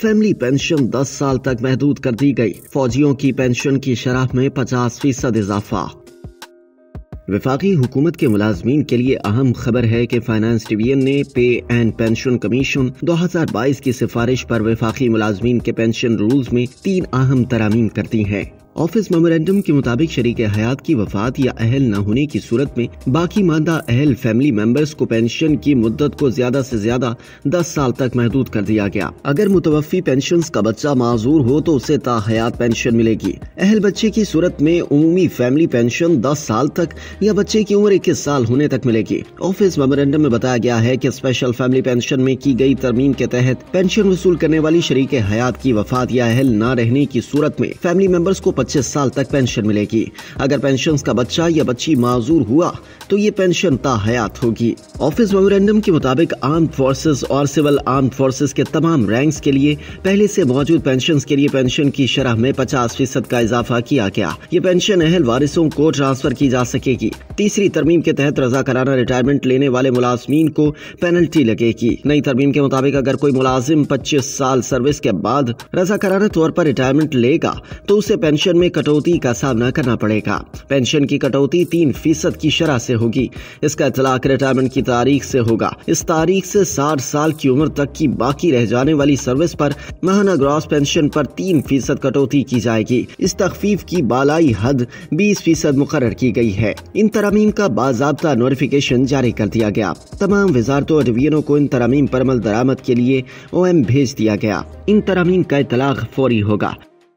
Family pension 10 साल तक महदूद कर दी गई। फौजियों की पेंशन की शरह में 50% इजाफा। वफाकी हुकूमत के मुलाजमीन के लिए अहम खबर है कि फाइनेंस डिवीजन ने पे एंड पेंशन कमीशन 2022 की सिफारिश पर वफाकी मुलाजमीन के पेंशन रूल्स में 3 अहम तरामीम कर दी हैं। ऑफिस मेमोरेंडम के मुताबिक शरीक हयात की वफात या अहल न होने की सूरत में बाकी मानदा अहल फैमिली मेंबर्स को पेंशन की मुद्दत को ज्यादा से ज्यादा 10 साल तक महदूद कर दिया गया। अगर मुतवफ़ी पेंशन का बच्चा माजूर हो तो उसे ताहयात पेंशन मिलेगी। अहल बच्चे की सूरत में उमूमी फैमिली पेंशन 10 साल तक या बच्चे की उम्र 21 साल होने तक मिलेगी। ऑफिस मेमोरेंडम में बताया गया है कि स्पेशल फैमिली पेंशन में की गई तरमीम के तहत पेंशन वसूल करने वाली शरीक हयात की वफात या अहल न रहने की सूरत में फैमिली मेंबर्स को 25 साल तक पेंशन मिलेगी। अगर पेंशन का बच्चा या बच्ची माजूर हुआ तो ये पेंशन ताहयात होगी। ऑफिस मेमोरेंडम के मुताबिक आर्म्ड फोर्सेस और सिविल आर्म्ड फोर्सेस के तमाम रैंक्स के लिए पहले से मौजूद पेंशन के लिए पेंशन की शरह में 50% का इजाफा किया गया। ये पेंशन अहल वारिसों को ट्रांसफर की जा सकेगी। तीसरी तरमीम के तहत रज़ाकाराना रिटायरमेंट लेने वाले मुलाजमीन को पेनल्टी लगेगी। नई तरमीम के मुताबिक अगर कोई मुलाजिम 25 साल सर्विस के बाद रज़ाकाराना तौर पर रिटायरमेंट लेगा तो उसे पेंशन में कटौती का सामना करना पड़ेगा। पेंशन की कटौती 3% की शरह से होगी। इसका इतलाक रिटायरमेंट की तारीख से होगा। इस तारीख से 60 साल की उम्र तक की बाकी रह जाने वाली सर्विस पर माहाना ग्रॉस पेंशन पर 3% कटौती की जाएगी। इस तखफीफ की बालाई हद 20% मुकर्रर की गई है। इन तरामीम का बाज़ाब्ता नोटिफिकेशन जारी कर दिया गया। तमाम वजारतों और डिवीजनों को इन तरामीम पर अमल दरामद के लिए OM भेज दिया गया। इन तरामीम का इतलाक फौरी होगा।